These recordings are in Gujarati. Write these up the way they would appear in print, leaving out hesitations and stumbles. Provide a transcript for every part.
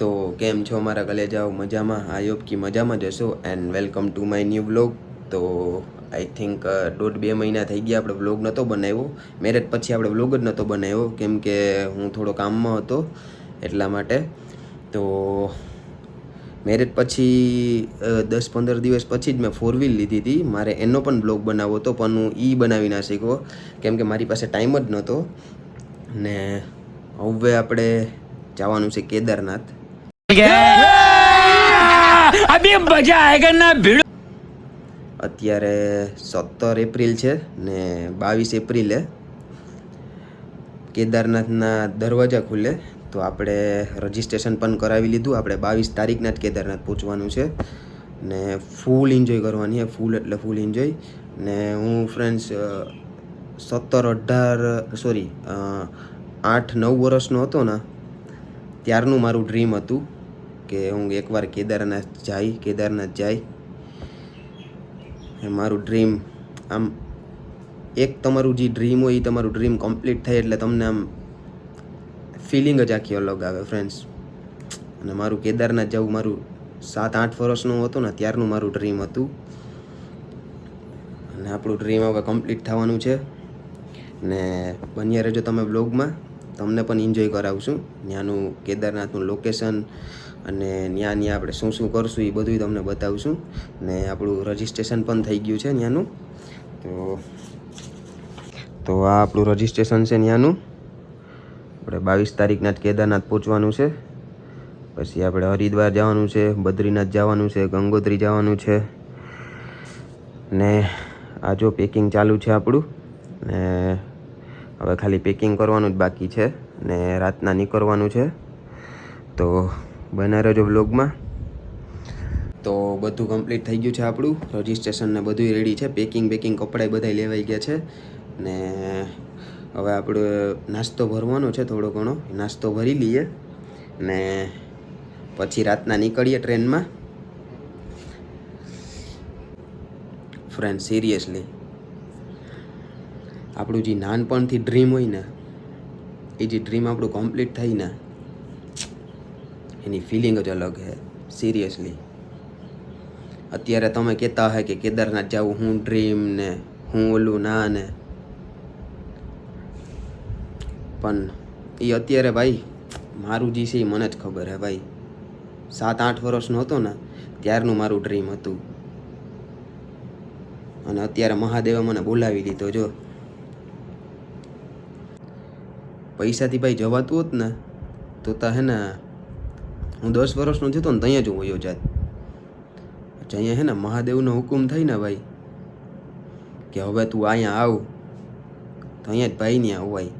તો કેમ છો મારા કલેજાઓ? મજામાં? આઈ હોપ કે મજામાં જ હશો and welcome to my new vlog. તો આઈ થિંક 1.5-2 મહિના થઈ ગયા આપણે વ્લોગ નહોતો બનાવ્યો. મેરેજ પછી આપણે વ્લોગ જ નહોતો બનાવ્યો કેમ કે હું થોડો કામમાં હતો એટલા માટે. તો મેરેજ પછી 10-15 દિવસ પછી જ મેં 4 વ્હીલ લીધી હતી. મારે એનો પણ બ્લોગ બનાવવો હતો પણ હું બનાવી ના શક્યો કેમ કે મારી પાસે ટાઈમ જ નહોતો. ને હવે આપણે જવાનું છે કેદારનાથ. અભી મજા આયેગા ના ભીડ. અત્યારે 17 એપ્રિલ છે ને 22 એપ્રિલે કેદારનાથના દરવાજા ખુલે. તો આપણે રજિસ્ટ્રેશન પણ કરાવી લીધું. આપણે 22 તારીખના જ કેદારનાથ પહોંચવાનું છે ને ફૂલ એન્જોય કરવાની છે. ફૂલ એટલે ફૂલ એન્જોય. ને હું ફ્રેન્ડ્સ 8-9 વર્ષનો હતો ને ત્યારનું મારું ડ્રીમ હતું કે હું એકવાર કેદારનાથ જાય. મારું ડ્રીમ આમ એક તમારું જે ડ્રીમ હોય એ તમારું ડ્રીમ કમ્પ્લીટ થાય એટલે તમને આમ ફિલિંગ જ આખી અલગ આવે ફ્રેન્ડ્સ. અને મારું કેદારનાથ જવું મારું 7-8 વર્ષનું હતું ને ત્યારનું મારું ડ્રીમ હતું અને આપણું ડ્રીમ હવે કમ્પ્લીટ થવાનું છે. ને બન્યા રહેજો તમે બ્લોગમાં, તમને પણ એન્જોય કરાવશું ત્યાંનું કેદારનાથનું લોકેશન અને ત્યાં આપણે શું શું કરશું એ બધું તમને બતાવશું. ને આપણું રજિસ્ટ્રેશન પણ થઈ ગયું છે ત્યાંનું. તો આ આપણું રજિસ્ટ્રેશન છે ત્યાંનું. આપણે 22 તારીખના જ કેદારનાથ પહોંચવાનું છે. પછી આપણે હરિદ્વાર જવાનું છે, બદ્રીનાથ જવાનું છે, ગંગોત્રી જવાનું છે. ને આ જો પેકિંગ ચાલુ છે આપણું. ને હવે ખાલી પેકિંગ કરવાનું જ બાકી છે ને રાતના નીકળવાનું છે. તો બના રહેજો વ્લોગમાં. તો બધું કમ્પ્લીટ થઈ ગયું છે આપણું. રજિસ્ટ્રેશન ને બધું રેડી છે. પેકિંગ કપડાં બધા લેવાઈ ગયા છે. ને હવે આપણે નાસ્તો ભરવાનો છે, થોડો ઘણો નાસ્તો ભરી લઈએ ને પછી રાતના નીકળીએ ટ્રેનમાં. ફ્રેન્ડ સિરિયસલી આપણું જે નાનપણથી ડ્રીમ હોય ને એ જે ડ્રીમ આપણું કમ્પ્લીટ થાય ને એની ફિલિંગ જ અલગ છે સિરિયસલી. અત્યારે તમે કહેતા હોય કે કેદારનાથ જવું હું ડ્રીમ ને હું ઓલું ના ને, પણ એ અત્યારે ભાઈ મારું જે છે એ મને જ ખબર હે ભાઈ. 7-8 વર્ષનો હતો ને ત્યારનું મારું ડ્રીમ હતું અને અત્યારે મહાદેવે મને બોલાવી લીધો. જો પૈસાથી ભાઈ જવાતું હોત ને તો હે ને હું 10 વર્ષનો થયો ને ત્યાં જ હું વયો જાત. અહીંયા હે ને મહાદેવનો હુકુમ થાય ને ભાઈ કે હવે તું અહીંયા આવ તો અહીંયા જ ભાઈ ને આવાય.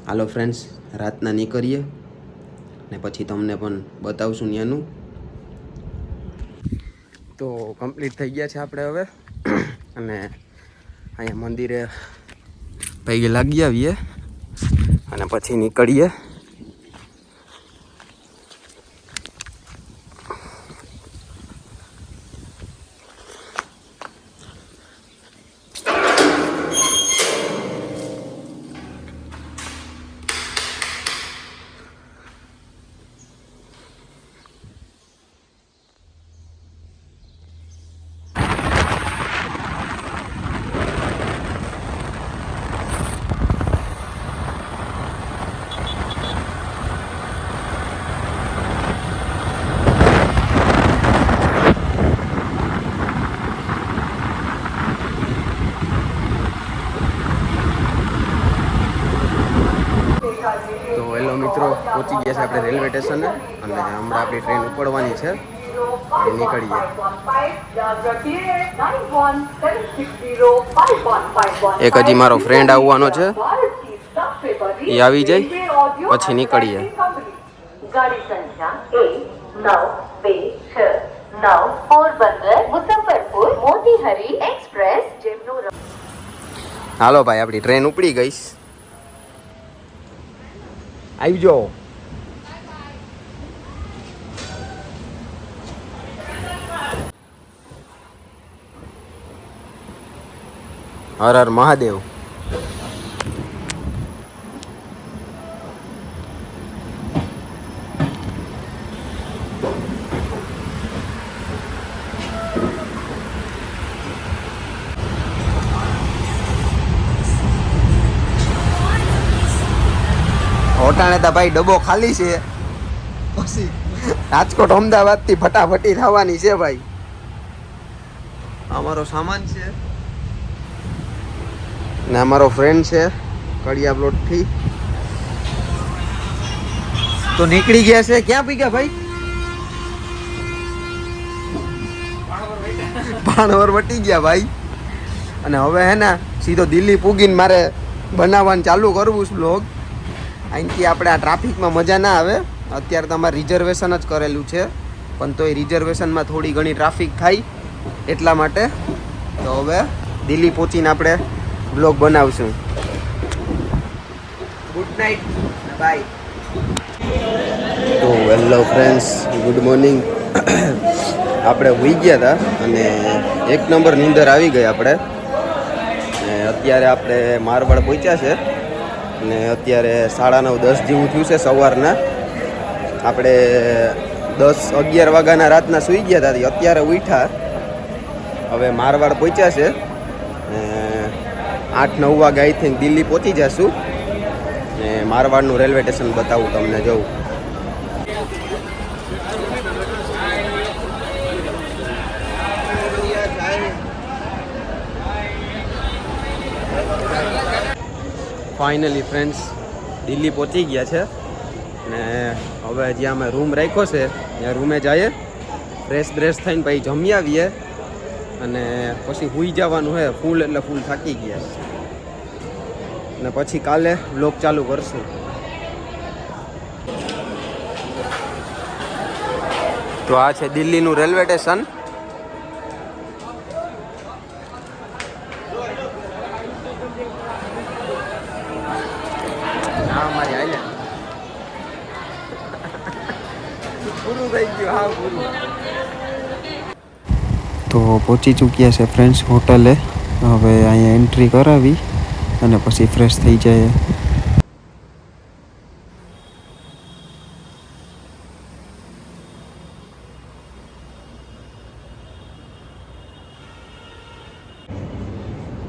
હાલો ફ્રેન્ડ્સ, રાતના નીકળીએ ને પછી તમને પણ બતાવશું ત્યાંનું. તો કમ્પ્લીટ થઈ ગયા છે આપણે હવે અને અહીંયા મંદિરે પૈગે લાગી આવીએ અને પછી નીકળીએ. તો હેલો મિત્રો, પહોંચી ગયા છે આપણે રેલવે સ્ટેશને અને હમણાં આપણી ટ્રેન ઉપડવાની છે. નીકળીએ. એક હજી મારો ફ્રેન્ડ આવવાનો છે, એ આવી જાય પછી નીકળીએ. गाड़ी संख्या 19269 पोरबंदर मुजफ्फरपुर मोतीहरी एक्सप्रेस जेमनूर. હાલો ભાઈ, આપણી ટ્રેન ઉપડી ગઈ. આવી જાઓ. હર હર મહાદેવ. અટાણે તા ભાઈ ડબ્બો ખાલી છે, પછી રાજકોટ અમદાવાદ થી ફટાફટી થવાની છે ભાઈ. અમારો સામાન છે ને અમારો ફ્રેન્ડ છે કડિયા પ્લોટ થી, તો નીકળી ગયા છે. ક્યાં પી ગયા ભાઈ? પાણવર વટી ગયા ભાઈ. અને હવે હે ને સીધો દિલ્હી પૂગીને મારે બનાવવાનું ચાલુ કરવું છે બ્લોગ. અહીંથી આપણે આ ટ્રાફિકમાં મજા ના આવે. અત્યારે તમારે રિઝર્વેશન જ કરેલું છે, પણ તોય રિઝર્વેશનમાં થોડી ઘણી ટ્રાફિક થાય એટલા માટે. તો હવે દિલ્હી પહોંચીને આપણે બ્લોગ બનાવશું. Good night, bye. તો હેલો ફ્રેન્ડ્સ, ગુડ મોર્નિંગ. આપણે હોઈ ગયા હતા અને એક નંબર નીંદર આવી ગઈ આપણે. અત્યારે આપણે મારવાડ પહોંચ્યા છે અને અત્યારે 9:30-10 જેવું થયું છે સવારના. આપણે 10-11 વાગ્યાના રાતના સૂઈ ગયા હતા, અત્યારે ઉઠ્યા. હવે મારવાડ પહોંચ્યા છે, 8-9 વાગે આઈ થિંક દિલ્હી પહોંચી જશું. ને મારવાડનું રેલવે સ્ટેશન બતાવું તમને. જવું ફાઇનલી ફ્રેન્ડ્સ દિલ્હી પહોંચી ગયા છે ને હવે જ્યાં અમે રૂમ રાખ્યો છે ત્યાં રૂમે જઈએ, ફ્રેશ બ્રેશ થઈને પછી જમી આવીએ અને પછી સૂઈ જવાનું છે. ફૂલ એટલે ફૂલ થાકી ગયા ને પછી કાલે વ્લોગ ચાલુ કરશું. તો આ છે દિલ્હીનું રેલવે સ્ટેશન. તો પહોંચી ચૂક્યા છે ફ્રેન્ડ્સ હોટલે. હવે અહીંયા એન્ટ્રી કરાવી અને પછી ફ્રેશ થઈ જાય.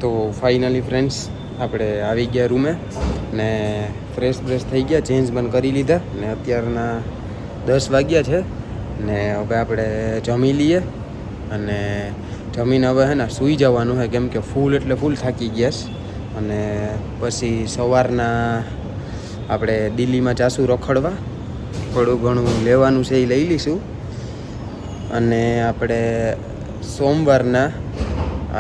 તો ફાઇનલી ફ્રેન્ડ્સ આપણે આવી ગયા રૂમે ને ફ્રેશ બ્રેશ થઈ ગયા, ચેન્જ બંધ કરી લીધા ને અત્યારના 10 વાગ્યા છે ને હવે આપણે જમી લઈએ અને જમીને હવે હે ને સૂઈ જવાનું છે, કેમ કે ફૂલ એટલે ફૂલ થાકી ગયા છે. અને પછી સવારના આપણે દિલ્હીમાં જાશું રખડવા, થોડું ઘણું લેવાનું છે એ લઈ લઈશું. અને આપણે સોમવારના,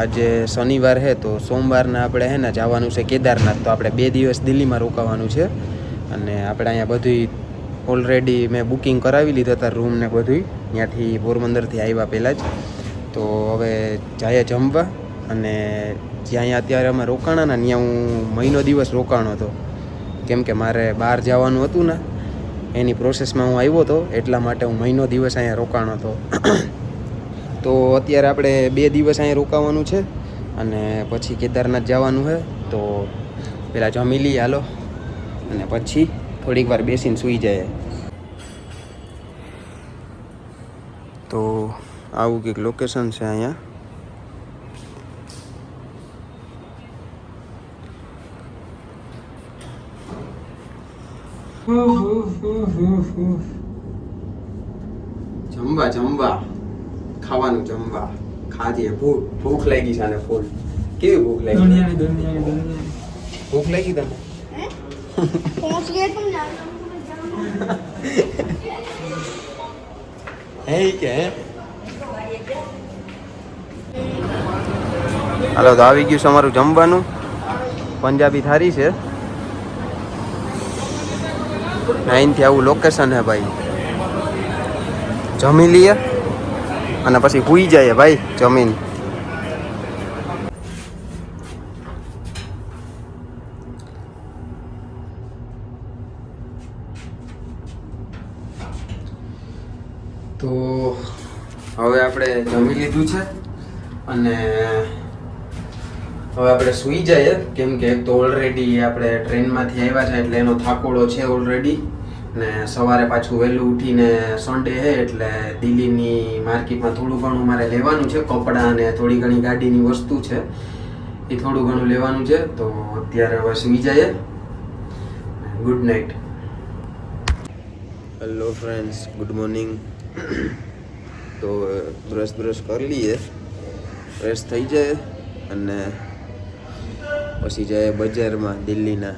આજે શનિવાર છે તો સોમવારના આપણે હે ને જવાનું છે કેદારનાથ. તો આપણે 2 દિવસ દિલ્હીમાં રોકાવાનું છે અને આપણે અહીંયા બધું ઓલરેડી મેં બુકિંગ કરાવી લીધા હતા, રૂમ ને બધું ત્યાંથી પોરબંદરથી આવ્યા પહેલાં જ. તો હવે જાય જમવા અને જ્યાં અહીંયા અત્યારે અમે રોકાણા ને ત્યાં હું મહિનો દિવસ રોકાણો હતો, કેમ કે મારે બહાર જવાનું હતું ને એની પ્રોસેસમાં હું આવ્યો હતો, એટલા માટે હું મહિનો દિવસ અહીંયા રોકાણો હતો. તો અત્યારે આપણે 2 દિવસ અહીંયા રોકાવાનું છે અને પછી કેદારનાથ જવાનું છે. તો પહેલાં જમી લઈએ હાલો અને પછી થોડીક વાર બેસીને સૂઈ જાય. તો આવું કંઈક લોકેશન છે અહીંયા. જમવા ખાવાનું જમવા ખાજે. ભૂખ લાગી છે અને ફૂલ. કેવી ભૂખ લાગી? ભૂખ લાગી તને? હે કે હાલો તો આવી ગયું છે અમારું જમવાનું. પંજાબી થાળી છે. અહીંથી આવું લોકેશન હે ભાઈ. જમી લઈએ અને પછી સૂઈ જાય ભાઈ જમીન. તો હવે આપણે જમી લીધું છે અને હવે આપણે સૂઈ જઈએ, કેમ કે એક તો ઓલરેડી આપણે ટ્રેનમાંથી આવ્યા છે એટલે એનો થાકોડો છે ઓલરેડી. ને સવારે પાછું વહેલું ઉઠીને સન્ડે છે એટલે દિલ્હીની માર્કેટમાં થોડું ઘણું મારે લેવાનું છે, કપડાં અને થોડી ઘણી ગાડીની વસ્તુ છે એ થોડું ઘણું લેવાનું છે. તો અત્યારે હવે સૂઈ જઈએ. Good night. Hello friends, good morning. તો બ્રશ કરી લઈએ, ફ્રેશ થઈ જાય અને પછી જાય બજારમાં દિલ્હીના.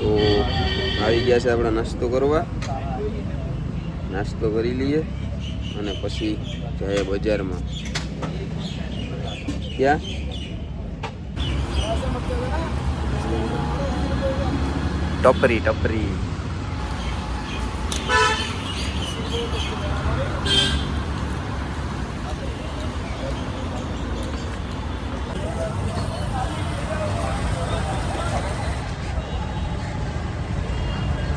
તો આવી ગયા છે આપણે નાસ્તો કરવા. નાસ્તો કરી લઈએ અને પછી જઈએ બજારમાં. ક્યાં ટપરી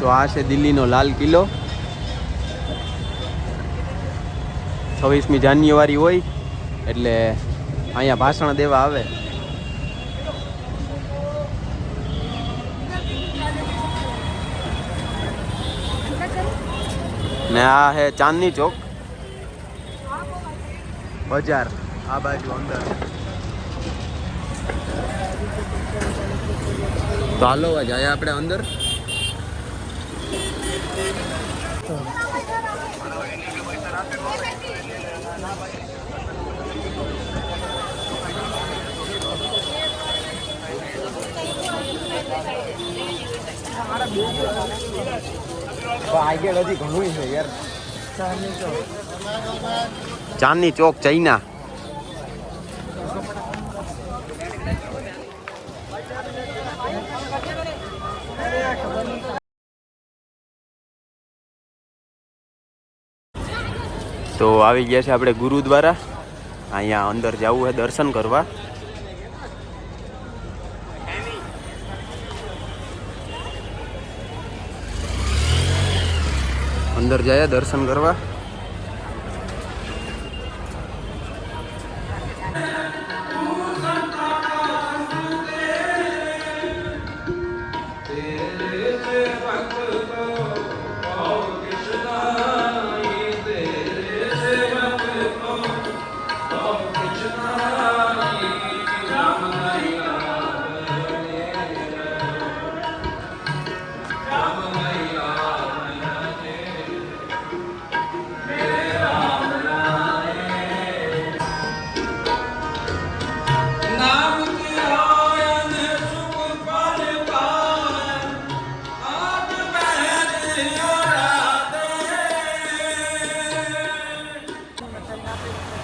તો આ છે દિલ્હીનો લાલ કિલ્લો. 26મી જાન્યુઆરી હોય એટલે અહીંયા ભાષણ દેવા આવે. ને આ હે ચાંદની ચોક બજાર, આ બાજુ અંદર. તો હાલો જાય આપણે અંદર. આગળ હજી ઘણું છે યાર. ચાંદની ચોક ચાઇના. તો આવી ગયા છે આપણે ગુરુદ્વારા. અહીંયા અંદર જવું છે દર્શન કરવા. અંદર જાય દર્શન કરવા.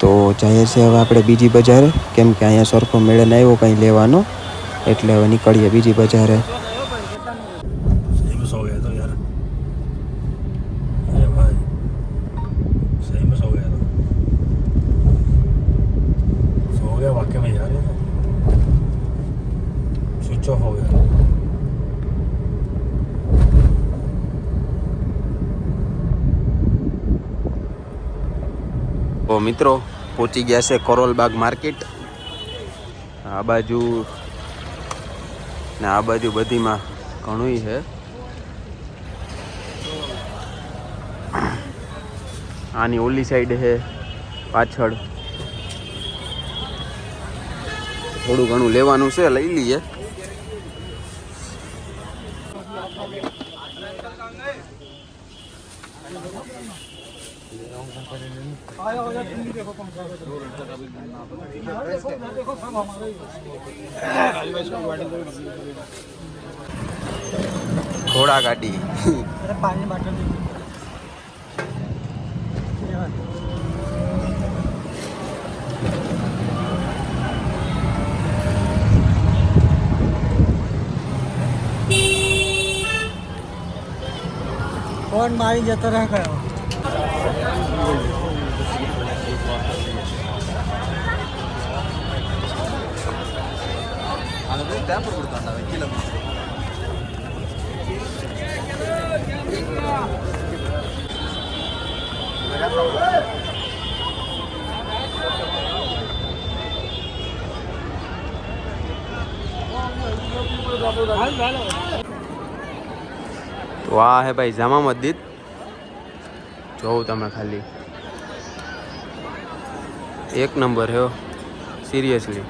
તો જઈએ છે હવે આપણે બીજી બજારે, કેમ કે અહીંયા સરખો મેળે ન આવ્યો કંઈ લેવાનો, એટલે હવે નીકળીએ બીજી બજારે. તો મિત્રો પહોંચી ગયા છે કરોલબાગ માર્કેટ. આ બાજુ ને આ બાજુ બધીમાં ઘણું છે. આની ઓલી સાઈડ છે પાછળ. થોડું ઘણું લેવાનું છે, લઈ લઈએ. ઘોડા ગાડી. ફોન મારી જતો રહે કયો તો આ હે ભાઈ જામા મસ્જિદ જોઉં તમે ખાલી એક નંબર હે સિરિયસલી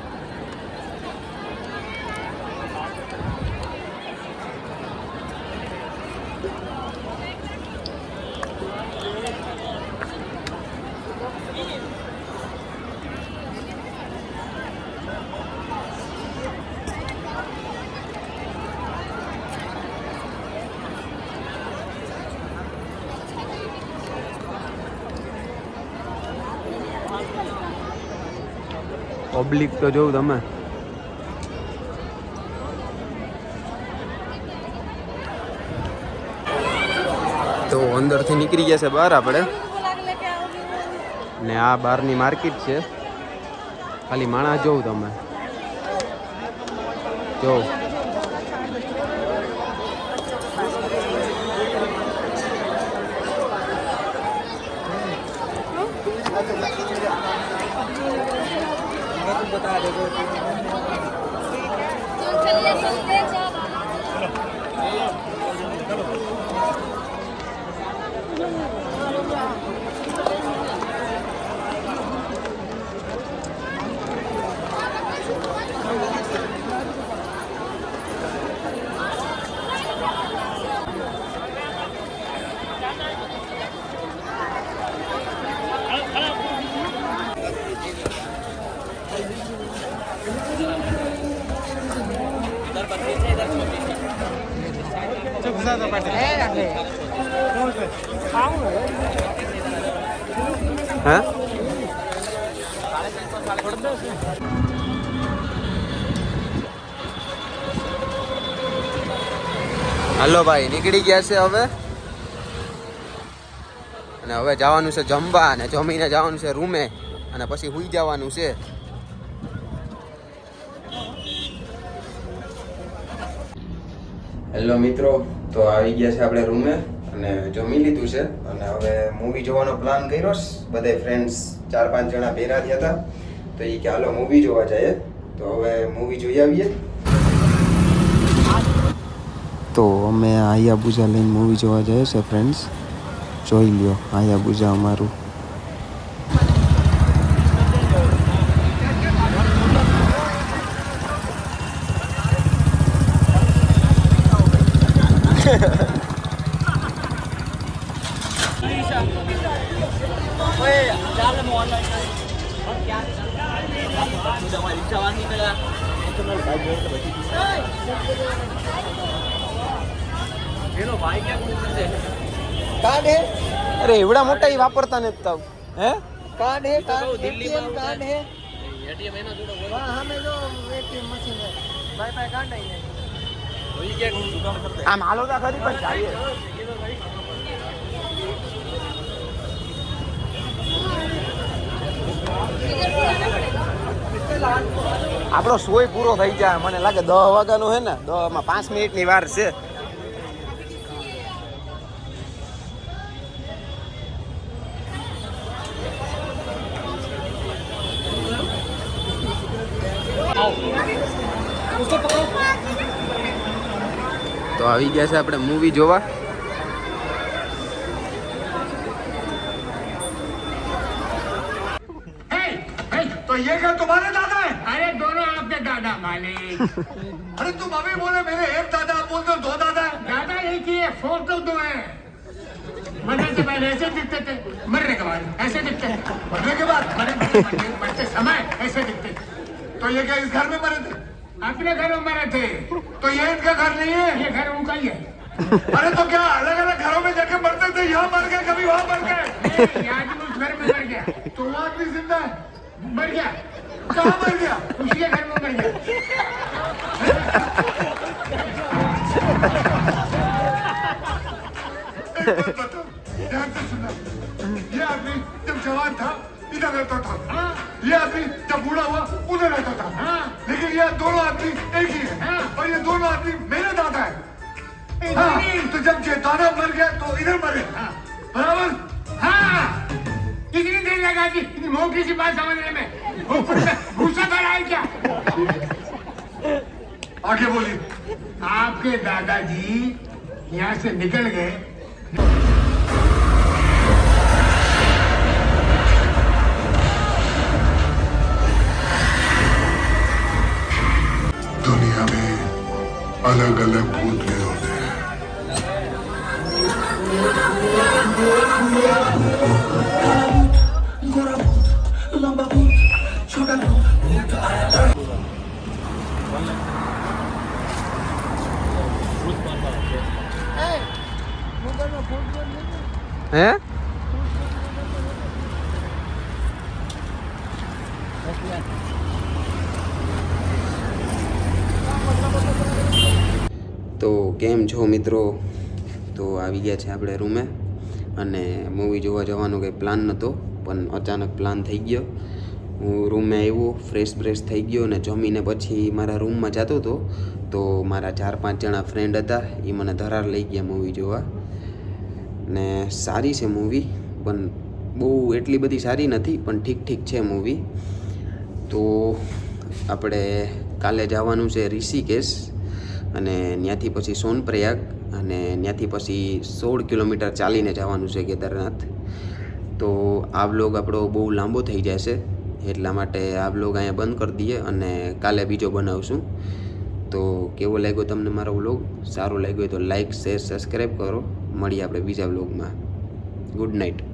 પબ્લિક તો જોઉં તમે તો અંદરથી નીકળી ગયા છે બહાર આપણે ને આ બહારની માર્કેટ છે ખાલી માણસ જોઉં તમે જોઉં बता दे હા હાલો ભાઈ નીકળી ગયા છે હવે અને હવે જવાનું છે જમવા અને જમીને જવાનું છે રૂમે અને પછી હુઈ જવાનું છે હેલો મિત્રો તો આવી ગયા છે આપણે રૂમે અને જમી લીધું છે અને હવે મૂવી જોવાનો પ્લાન કર્યો છે બધા ફ્રેન્ડ્સ 4-5 જણા ભેગા થયા હતા તો એ કે હાલો મૂવી જોવા જઈએ તો હવે મૂવી જોઈ આવીએ તો અમે આયાબુજા લઈને મૂવી જોવા જઈએ છે ફ્રેન્ડ્સ જોઈ લ્યો આયાબુજા અમારું અરે એવડા મોટા ઈ વાપરતા નથી તાવ હે कार्ड है कार्ड एटीएम कार्ड है एटीएम है ना जोड़ो हां हमें जो एटीएम मशीन है वाईफाई कार्ड नहीं है तो ये क्या दुकान करते हैं हम हालो का खरी पर चाहिए આપણો સોય પૂરો થઈ જાય મને લાગે 10 વાગ્યાનો હે ને 10 માં 5 મિનિટની વાર છે તો આવી ગયા છે આપણે મૂવી જોવા तो ये क्या तुम्हारे दादा है? अरे दोनों आपके दादा मालिक। अरे तुम अभी बोले मेरे एक दादा, आप बोलते हो दो दादा है। दादा एक ही है, फोटो दो है। मरने से पहले ऐसे दिखते थे, मरने के बाद ऐसे दिखते हैं, मरने के बाद मरते समय ऐसे दिखते। तो ये क्या इस घर में मरे थे? अपने घर में मरे थे। तो ये इनका घर नहीं है, ये घर उनका ही है। अरे तो क्या अलग अलग घरों में जाके मरते थे? यहाँ मर गए, कभी वहाँ मर गए। आदमी उस घर में मर गया, तो वो आदमी जिंदा है, मर गया। कहाँ मर गया? उसी के घर में मर गया। बात बताओ, ध्यान से सुनना। ये आदमी जब जवान था इधर रहता था, ये आदमी जब बूढ़ा हुआ उधर रहता था, लेकिन ये दोनों आदमी एक ही है, और ये दोनों आदमी मेरे दादा है। तो जब ये दादा मर गया तो इधर मरे, बराबर? हाँ, कितनी देर लगा दी मोटी सी बात समझने में? गुस्सा कर रहा है क्या? आगे बोलिए। आपके दादाजी यहाँ से निकल गए। दुनिया में अलग अलग भूत भी होते हैं। હે તો કેમ છો મિત્રો? તો આવી ગયા છે આપણે રૂમે અને મૂવી જોવા જવાનો કંઈ પ્લાન નહોતો, પણ અચાનક પ્લાન થઈ ગયો. હું રૂમે આવ્યો, ફ્રેશ થઈ ગયો અને જમીને પછી મારા રૂમમાં જતો હતો તો મારા 4-5 જણા ફ્રેન્ડ હતા, એ મને ધરાર લઈ ગયા મૂવી જોવા. ને સારી છે મૂવી, પણ બહુ એટલી બધી સારી નથી, પણ ઠીક છે મૂવી. તો આપણે કાલે જવાનું છે ઋષિકેશ અને ત્યાંથી પછી સોનપ્રયાગ અને ત્યાંથી પછી 16 કિલોમીટર ચાલીને જવાનું છે કેદારનાથ. તો આ વ્લોગ આપણો બહુ લાંબો થઈ જશે, એટલા માટે આ વ્લોગ અહીંયા બંધ કરી દઈએ અને કાલે બીજો બનાવશું. તો કેવો લાગ્યો તમને મારો વ્લોગ? સારો લાગ્યો હોય તો લાઈક, શેર, સબસ્ક્રાઈબ કરો. મળીએ આપણે બીજા વ્લોગમાં. Good night.